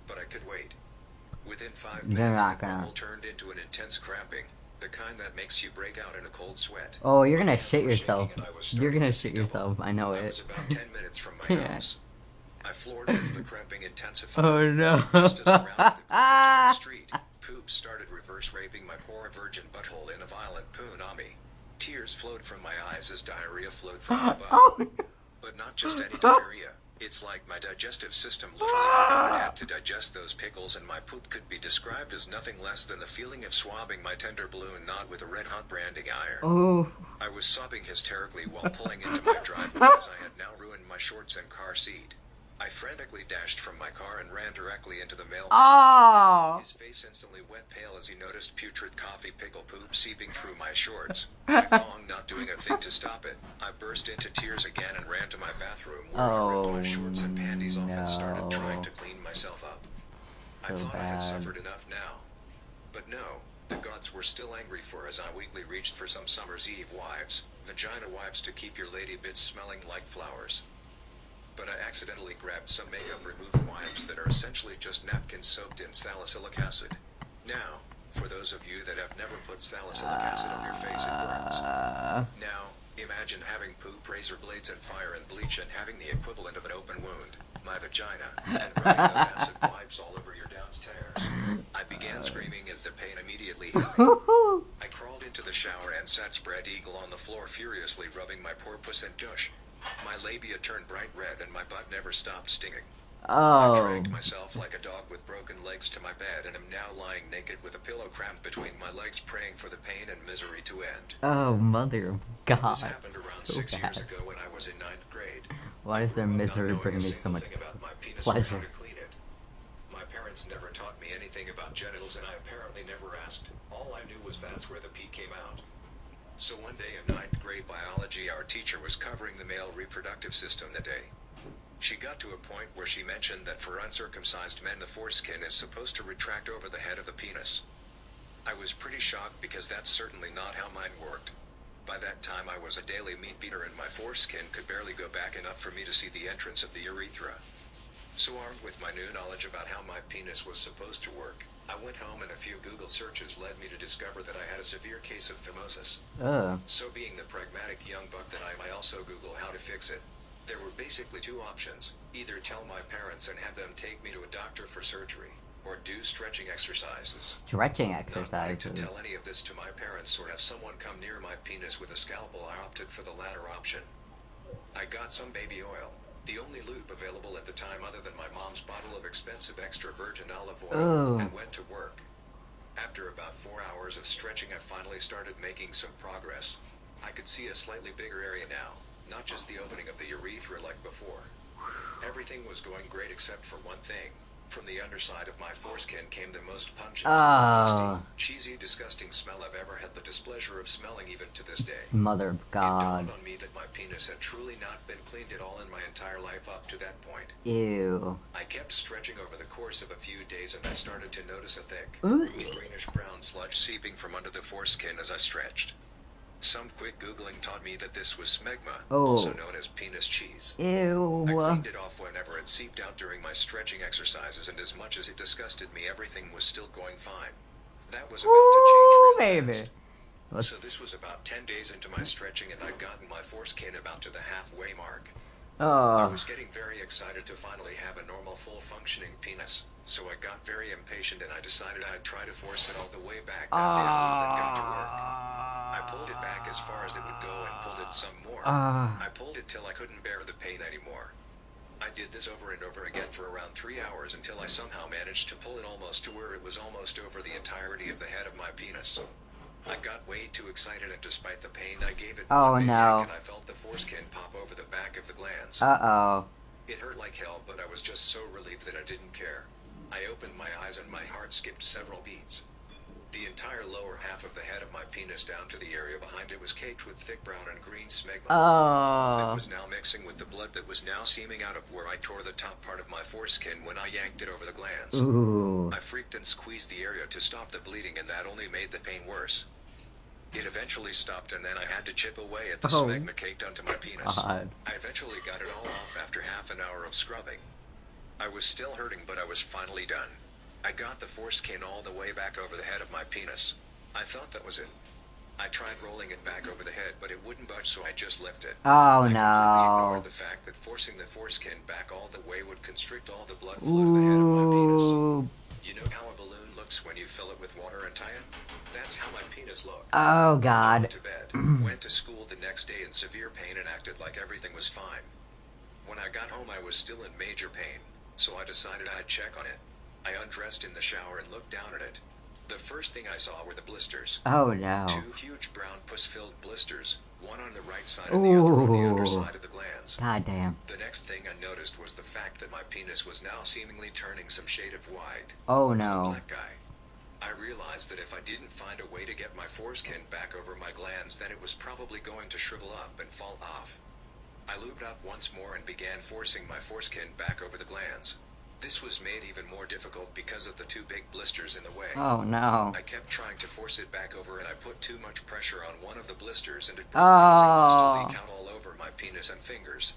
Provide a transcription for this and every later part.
but I could wait. Within 5 You're minutes, not that gonna. bubble turned into an intense cramping, the kind that makes you break out in a cold sweat. Oh, you're My gonna hands shit were shaking yourself. and I was You're starting gonna to see shit double. yourself. I know I it. was about 10 minutes from my Yeah. house. I floored it as the cramping intensified. Oh no. Just as I rounded the corner to my street, poop started reverse raping my poor virgin butthole in a violent poonami. Tears flowed from my eyes as diarrhea flowed from my butt. Oh, But not just any diarrhea. It's like my digestive system literally forgot it had to digest those pickles, and my poop could be described as nothing less than the feeling of swabbing my tender balloon knot with a red-hot branding iron. oh. I was sobbing hysterically while pulling into my driveway as I had now ruined my shorts and car seat. I frantically dashed from my car and ran directly into the mailman. Oh. His face instantly went pale as he noticed putrid coffee pickle poop seeping through my shorts. My thong not doing a thing to stop it. I burst into tears again and ran to my bathroom where I ripped my shorts and panties off and started trying to clean myself up. I So thought I had bad. suffered enough now. But no, the gods were still angry for as I weakly reached for some summer's eve wipes, vagina wipes to keep your lady bits smelling like flowers. But I accidentally grabbed some makeup remover wipes that are essentially just napkins soaked in salicylic acid. Now, for those of you that have never put salicylic acid on your face, it burns. Now, imagine having poop, razor blades, and fire and bleach and having the equivalent of an open wound, my vagina, and rubbing those acid wipes all over your downstairs. I began screaming as the pain immediately hit me. I crawled into the shower and sat spread eagle on the floor, furiously rubbing my poor puss and tush. My labia turned bright red and my butt never stopped stinging. I Oh. dragged myself like a dog with broken legs to my bed and am now lying naked with a pillow crammed between my legs, praying for the pain and misery to end. Oh, mother of God. This happened around So 6 years bad. ago when I was in 9th grade. Why does their I grew up not misery knowing bring a me so single much thing about my penis or pleasure? how to clean it. My parents never taught me anything about genitals, and I apparently never asked. All I knew was that's where the pee came out. So one day in 9th grade biology, our teacher was covering the male reproductive system that day. She got to a point where she mentioned that for uncircumcised men the foreskin is supposed to retract over the head of the penis. I was pretty shocked because that's certainly not how mine worked. By that time I was a daily meat eater and my foreskin could barely go back enough for me to see the entrance of the urethra. So armed with my new knowledge about how my penis was supposed to work, I went home and a few Google searches led me to discover that I had a severe case of phimosis. So being the pragmatic young buck that I also Google how to fix it. There were basically two options: either tell my parents and have them take me to a doctor for surgery, or do stretching exercises. Stretching Not wanting to exercises. tell any of this to my parents or have someone come near my penis with a scalpel, I opted for the latter option. I got some baby oil, the only lube available at the time other than my mom's bottle of expensive extra virgin olive oil, and went to work. After about 4 hours of stretching, I finally started making some progress. I could see a slightly bigger area now, not just the opening of the urethra like before. Everything was going great except for one thing. From the underside of my foreskin came the most pungent, musty, cheesy, disgusting smell I've ever had the displeasure of smelling even to this day. Mother of It God. dawned on me that my penis had truly not been cleaned at all in my entire life up to that point. Ew. I kept stretching over the course of a few days and I started to notice a thick, greenish-brown sludge seeping from under the foreskin as I stretched. Some quick Googling taught me that this was smegma, also known as penis cheese. Ew. I cleaned it off whenever it seeped out during my stretching exercises, and as much as it disgusted me, everything was still going fine. That was about to change real fast. So this was about 10 days into my stretching and I'd gotten my foreskin about to the halfway mark. I was getting very excited to finally have a normal, full-functioning penis, so I got very impatient and I decided I'd try to force it all the way back that day and then got to work. I pulled it back as far as it would go and pulled it some more. I pulled it till I couldn't bear the pain anymore. I did this over and over again for around 3 hours until I somehow managed to pull it almost to where it was almost over the entirety of the head of my penis. I got way too excited and despite the pain I gave it one big yank and I felt the foreskin pop over the back of the glands. It hurt like hell, but I was just so relieved that I didn't care. I opened my eyes and my heart skipped several beats. The entire lower half of the head of my penis down to the area behind it was caked with thick brown and green smegma. That was now mixing with the blood that was now seeping out of where I tore the top part of my foreskin when I yanked it over the glands. I freaked and squeezed the area to stop the bleeding and that only made the pain worse. It eventually stopped and then I had to chip away at the smegma caked onto my penis. I eventually got it all off after half an hour of scrubbing. I was still hurting, but I was finally done. I got the foreskin all the way back over the head of my penis. I thought that was it. I tried rolling it back over the head, but it wouldn't budge, so I just left it. Oh I completely ignored no. the fact that forcing the foreskin back all the way would constrict all the blood flow to the head of my penis. Ooh. You know how a balloon looks when you fill it with water and tie it? That's how my penis looked. Oh I god. went to bed, went to school the next day in severe pain and acted like everything was fine. When I got home I was still in major pain, so I decided I'd check on it. I undressed in the shower and looked down at it. The first thing I saw were the blisters. Oh no. 2 huge brown pus-filled blisters, one on the right side and the other on the underside of the glands. God damn. The next thing I noticed was the fact that my penis was now seemingly turning some shade of white. Oh I'm a no. black guy. I realized that if I didn't find a way to get my foreskin back over my glands, then it was probably going to shrivel up and fall off. I lubed up once more and began forcing my foreskin back over the glands. This was made even more difficult because of the 2 big blisters in the way. Oh no. I kept trying to force it back over, and I put too much pressure on one of the blisters and it broke, causing pus to leak out all over my penis and fingers.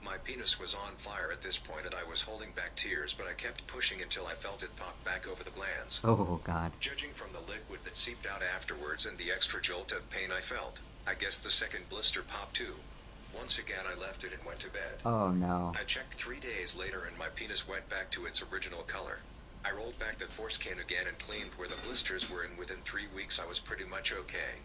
My penis was on fire at this point and I was holding back tears, but I kept pushing until I felt it pop back over the glands. Oh god. Judging from the liquid that seeped out afterwards and the extra jolt of pain I felt, I guess the second blister popped too. Once again I left it and went to bed. Oh no. I checked 3 days later and my penis went back to its original color. I rolled back the foreskin again and cleaned where the blisters were, and within 3 weeks I was pretty much okay.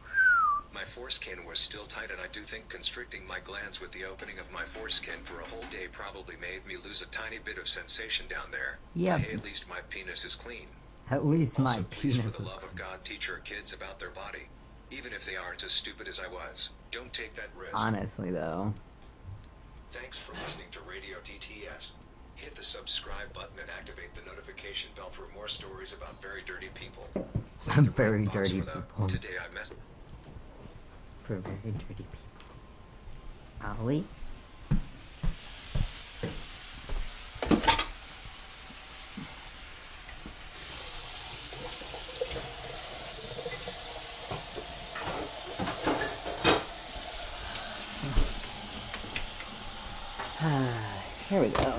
My foreskin was still tight, and I do think constricting my glands with the opening of my foreskin for a whole day probably made me lose a tiny bit of sensation down there. Yep. But hey, at least my penis is clean. At least Also, my please, penis for the is love of God, teach our kids about their body. Even if they aren't as stupid as I was, don't take that risk. honestly though. Thanks for listening to Radio TTS. Hit the subscribe button and activate the notification bell for more stories about very dirty people. Click the Very red box dirty for the people. Today I messed. For very dirty people. Ollie? Here we go.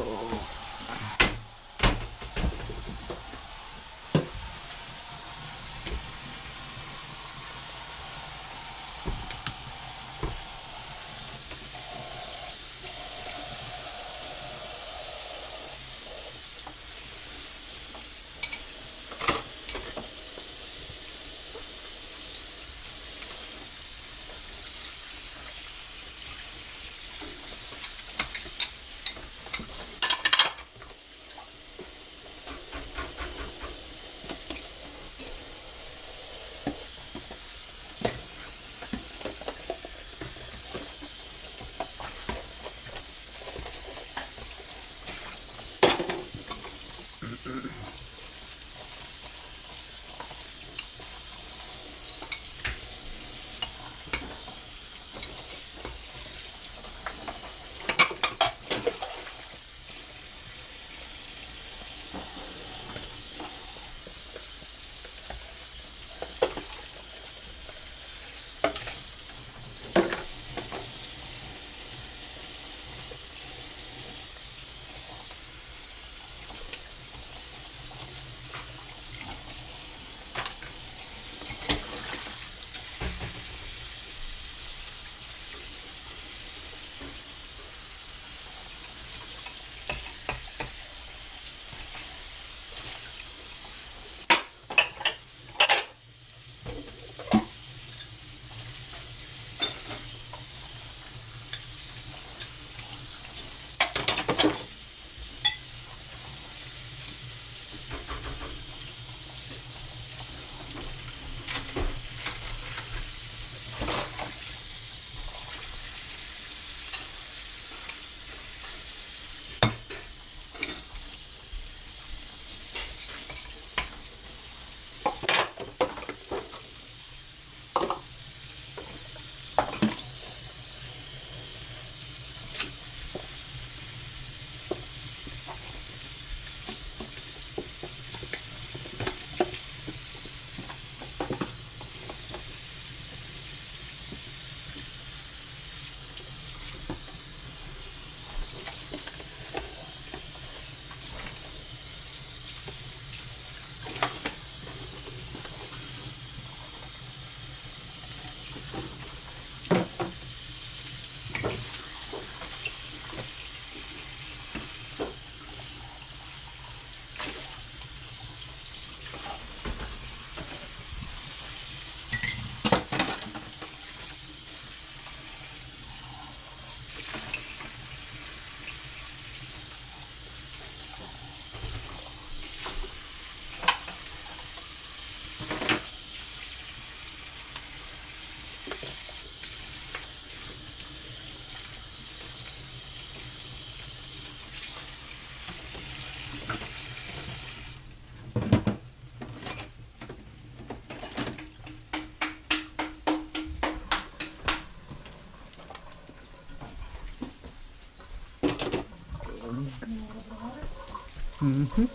Mm-hmm.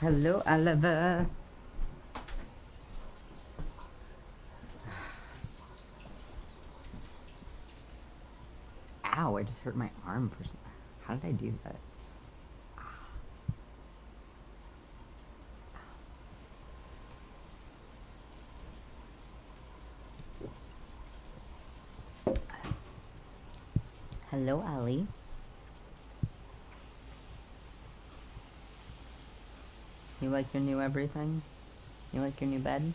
Hello, Oliver. Ow, I just hurt my arm for some... How did I do that? Hello, Ollie. You like your new everything? You like your new bed?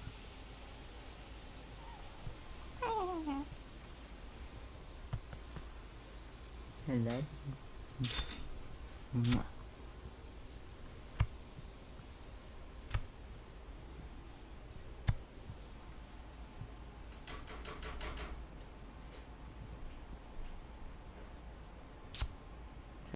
Hello.